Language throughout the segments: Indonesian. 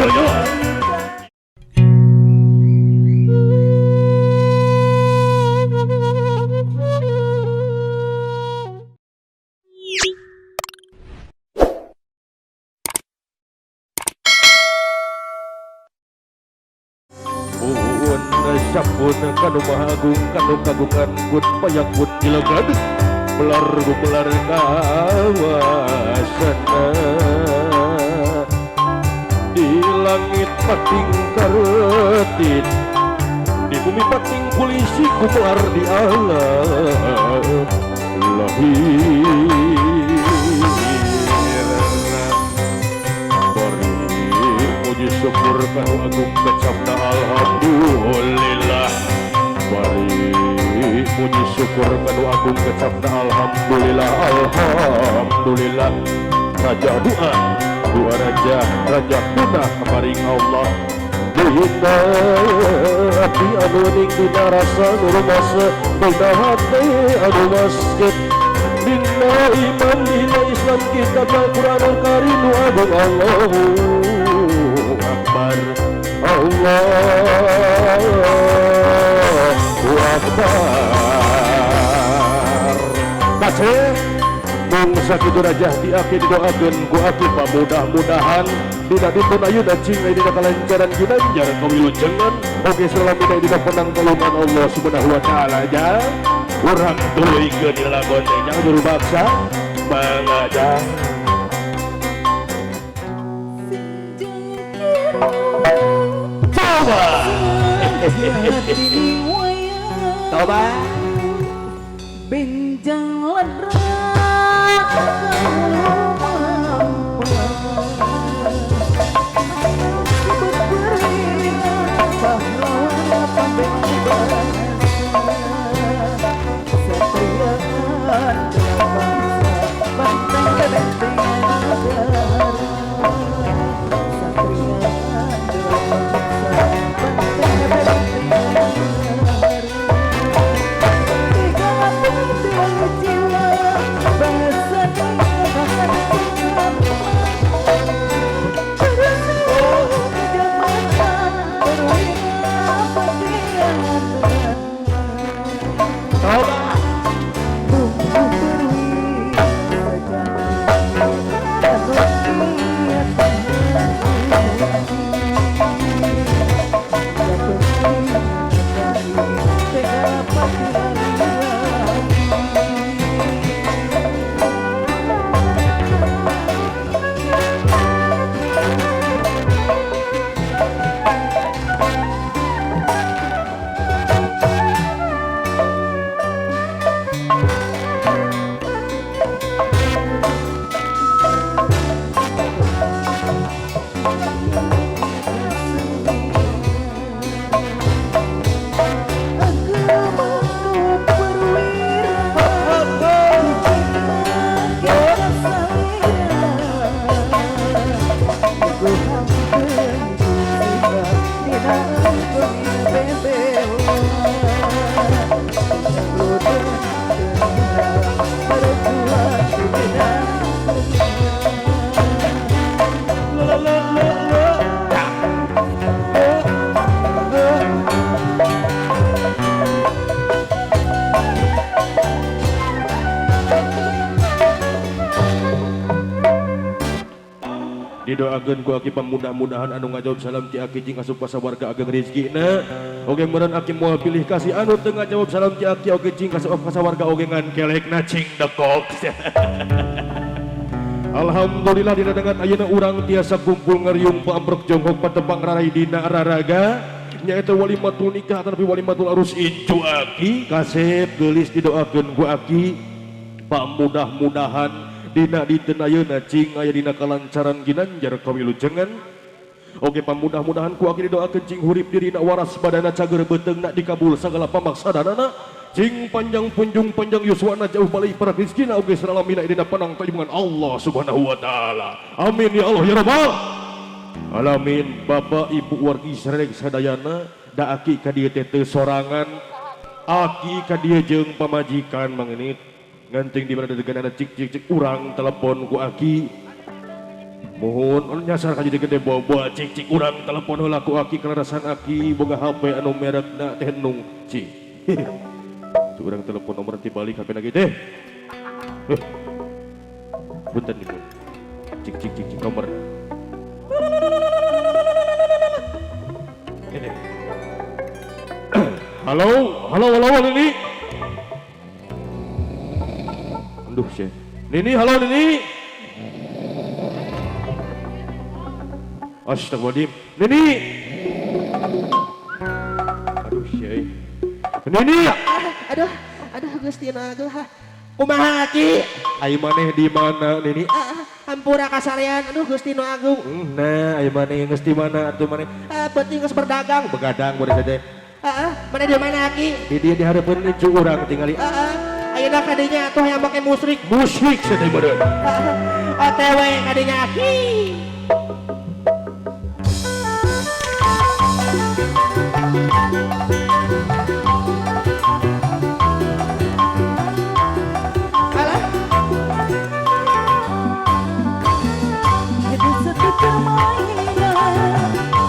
Jaya. Sampun kanu mahagung kanu kagungan kun payak kun ilagan melar gumelar kawasana di langit pating karetit di bumi pating polisi gumelar di alam lahir bari muji syukur kanu agung kecapna alhamdulillah bari muji syukur kanu agung kecapna alhamdulillah alhamdulillah raja doa raja punah kemaring Allah dina hati anu ning dina rasa nurumas dina hati anu masjid dina iman dina Islam kitab Al-Quranul Karim nu agung Allahu Akbar Allahu Akbar. Kasih mung sakitu raja diaki didoakeun ku aki mudah-mudahan dina dipun ayeuna cing dina kalancaran ginanjar kawilujengan oge salamina dina penang tulungan Allah Subhanahu wa taala nya urang tuluykeun di lagon teh nya juru baksa mangaja Toba benjang ledra didoakeun ku aki mudah-mudahan anu ngajawab salam ti aki jeung asup warga ageng rezekina oge meureun aki moal pilih kasih anu teu ngajawab salam ti aki oge jeung asup warga oge ngan kelekna cing dekok. Alhamdulillah dina dengan ayeuna urang tiasa kumpul ngariung pamrok jonghok patepang rarai dina raraga nyaeta walimatul nikah tapi walimatul arus incu aki kasep geulis didoakeun ku aki mudah-mudahan dina dinten ayeuna cing aya dina kalancaran ginanjar kawilujengan oge pamudah-mudahan ku aki didoakeun cing hurip dirina waras badana cager beteungna dikabul sagala pamaksadanana cing panjang punjung panjang yuswana jauh balik para rizkina oge salamina dina penang tayungan Allah Subhanahu wa taala amin ya Allah ya rabbal alamin. Bapak ibu wargi sareng sadayana da aki ka dieu teh sorangan aki ka dieu jeung pamajikan mangeunit nganting di mana degan ada cik urang telepon ku aki Mohon nyasar ka jadi gede boba cik urang telepon heula ku aki kelarasan aki boga HP anu merekna teh nung cik. Cik urang telepon nomor ti balik HP lagi teh. Punten nih. Cik nomor. Halo Nini. Aduh sih. Nini, halo Nini. Astagfirullahaladzim. Nini. Aduh sih. Nini. Aduh Gustina aduh. Kumaha Ki? Ai maneh di mana Nini? Hampura kasarian aduh Gustina Agung. Nah, ai maneh geus di mana atuh maneh? Penting geus berdagang. Begadang boleh saja. Mana di mana Ki? Di dia di harapan cu urang tinggali. Ayeuna kadinya atuh yang make musrik. Musik sedih meureun. OTW kadinya Ki. Ada satu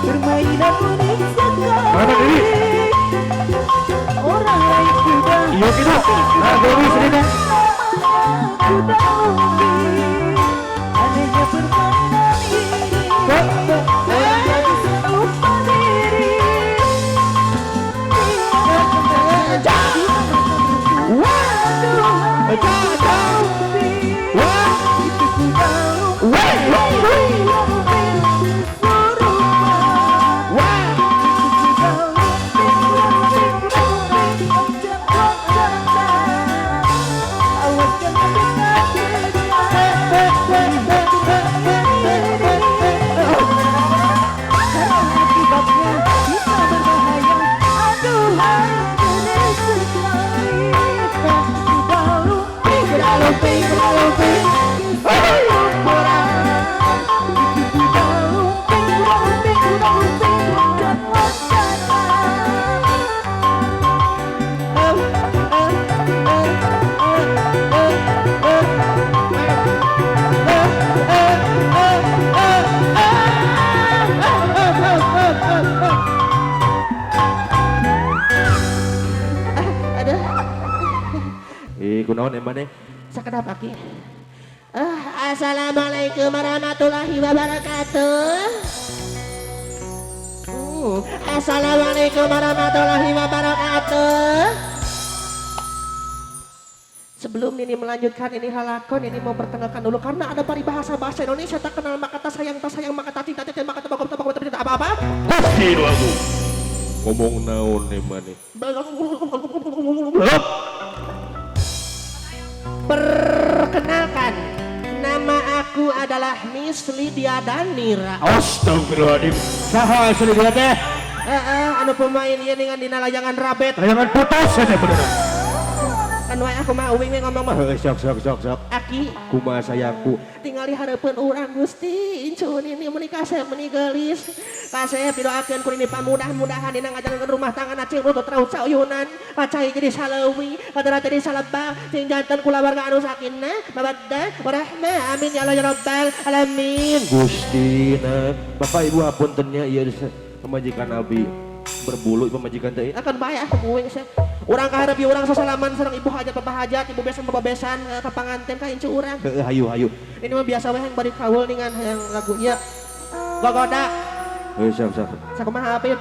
permainan unik sekali. Mana Nini? Orang lain sudah Iya kita. Nah, Dewi sedih. kuda umbi. Anehnya permainan ini. Hanya bisa lupa diri. Kunaon emane? Sakedap Ki. Assalamualaikum warahmatullahi wabarakatuh. Assalamualaikum warahmatullahi wabarakatuh. Sebelum Nini melanjutkan ini halakon, ini mau perkenalkan dulu karena ada paribahasa bahasa Indonesia tak kenal maka tak sayang maka tak cinta maka tak tidak apa-apa. Pasti lagu. Ngomong naon emane? Perkenalkan, nama aku adalah Miss Lydia Danira. Astagfirullahaladzim. Saha asli dia teh? Anu pemain ieu dengan dina layangan rabet. Layangan putus saja beneran. Kan wae aku mah uwing ngomong mah. Sok. Aki, Kumaha sayangku. tinggali hareupeun urang Gusti, incun ini menikah saya gelis. Kasih pidoakeun ku ini mudah-mudahan dina ngajalankeun rumah tangga cing rutut raut sauyunan, pacai jadi saleuwi, kadara jadi salebah, cing janten kulawarga anu sakinah, mawaddah, warahmah. Amin ya Allah ya rabbal alamin. Gustina, Bapak Ibu apuntennya ieu pemajikan Abi berbulu pemajikan teh. Akan baik aku uwing saya. Urang kaharep ieu urang sasalaman sareng ibu hajat bapak hajat, ibu besan bapak besan ka panganten ka incu urang. Hayu. Ini mah biasa we yang bari kaul dengan yang lagu ieu. Gogoda. Siap. Sakumaha apit?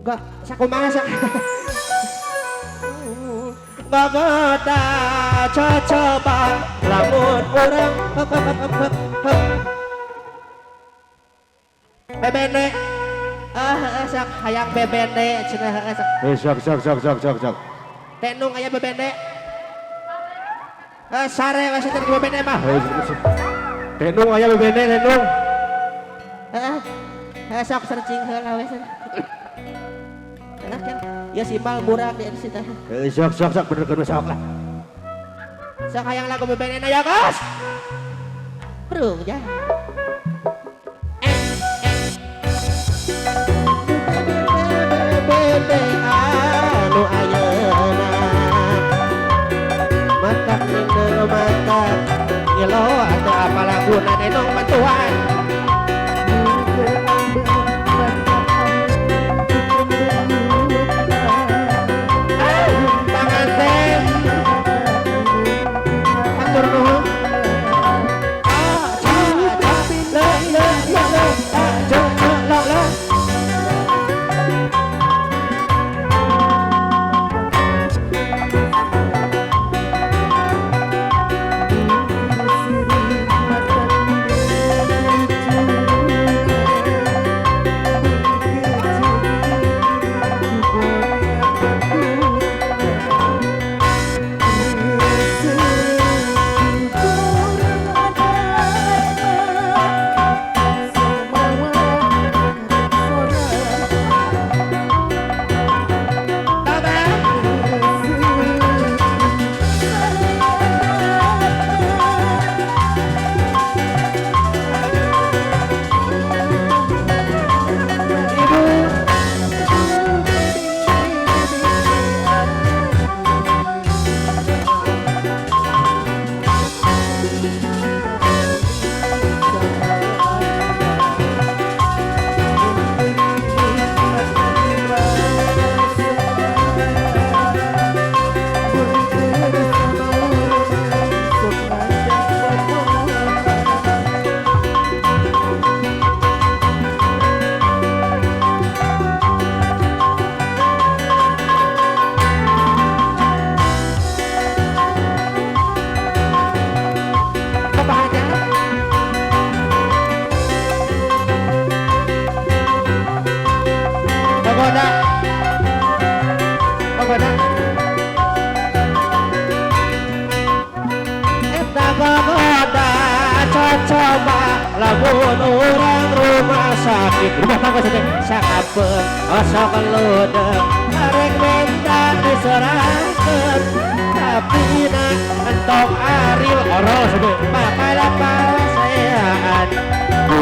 Gak, sakumaha sak. Gogoda cocoba lamun urang bebene sak hayang bebene cenah sak Sok. tenung aya bebene sare we sinten bebene mah Tenung aya bebene tenung. sok searching heula we cenah kan ya simbal burak di situ Sok bener sok lah. sak hayang lagu bebene na ya kos brung ya bebene anu ayeuna matak nina matak ngelo atau apa laguna nenong bantuan panganten atur nuhun coba lamun orang rumah sakit rumah tangga sakit sakapeun osok ludeng arek minta diserahkeun tapi na entok aril orol sebe mapala paseaan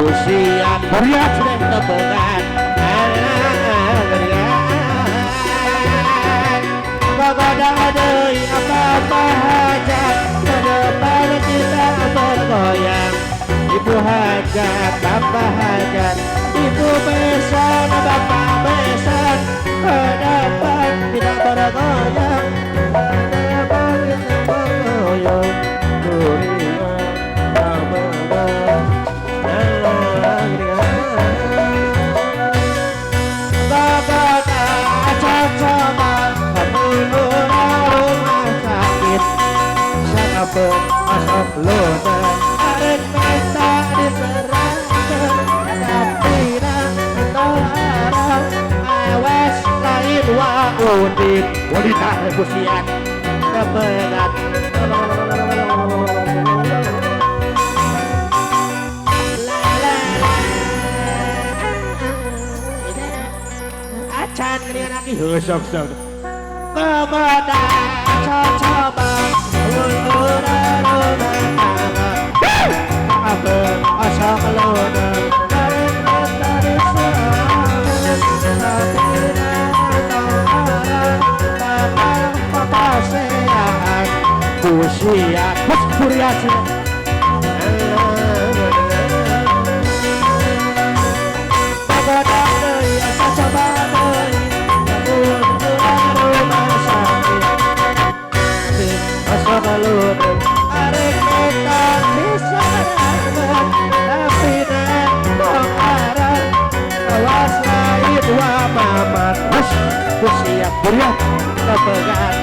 usian buriat sudah tebegan bagoda deui apa-apa hajat ke depan kita bergoyang ibu hajat bapak hajat ibu besan bapak besan ke depan tidak bergoyang depan kita bergoyang dunia tak bergoyang bagoda coba rumah sakit sakapeun asap ludeng arek minta diserahkeun tapi na tolong awas lain waudit wanita kusian keberat acan kalian lagi sok bagoda coba rumah sakapeun osok ludeng arek minta diserahkeun tapi na tolong papasean usian buriat bagoda deui asa coba deui rumah sakit osok ludeng arek minta diserahkeun tapi na tolong awas lain wa mamat usia buriat kepegan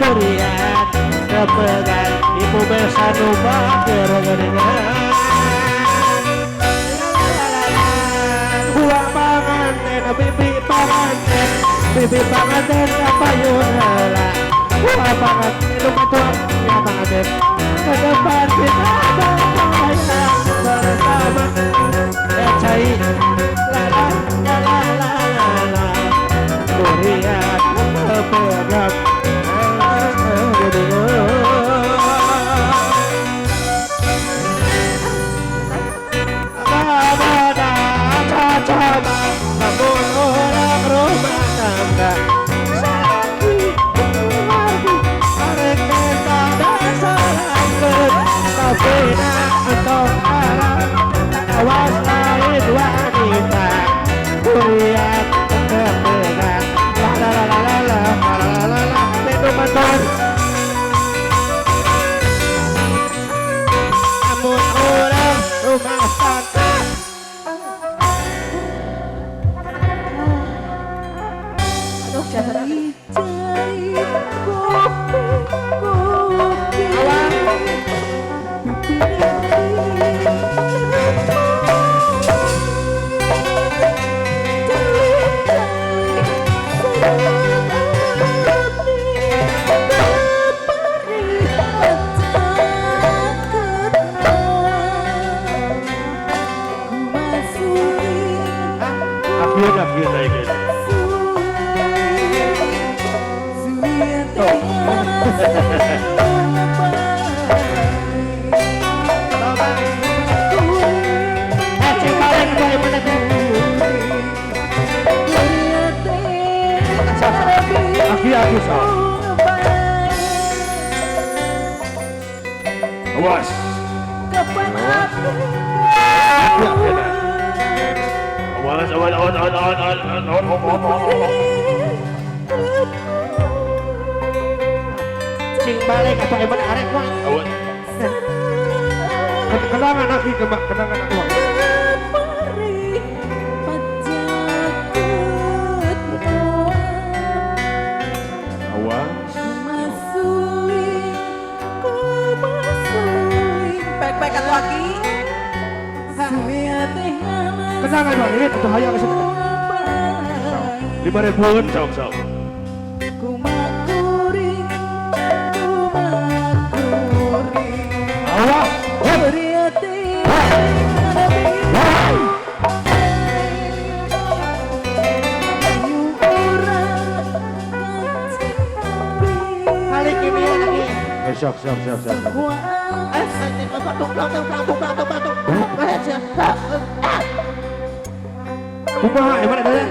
buriat kepegan ibu besan bakir geuningan buah panganten bibi panganten kapayun heula buah panganten nu katua ya panganten ke depan kita bergoyang bersama cai ladang Aki sah. Awas. Cing balik atau emang arek wah. Kenangan aki kebak, kenangan aku. Awas. Baik-baik atau lagi. Kenangan bang, ini tuh hayang sih. 5.000-an, sok. Awas. Balik ini lagi. Siap. Batuk. Kumaha, emang ada ya?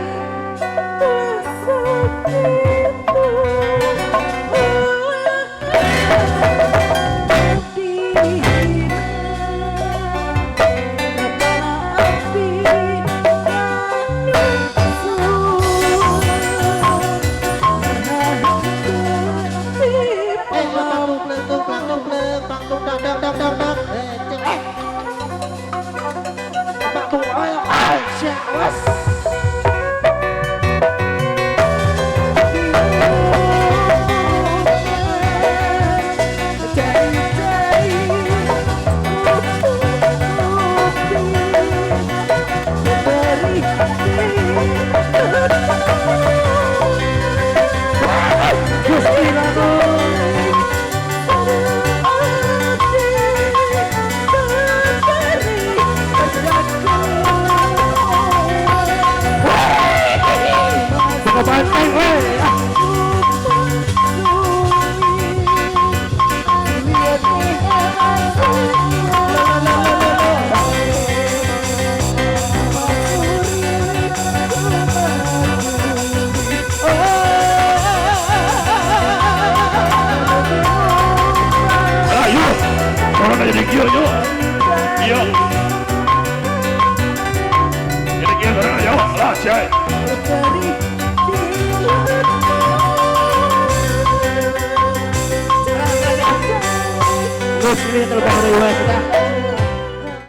Terus ini terlepas dari kita.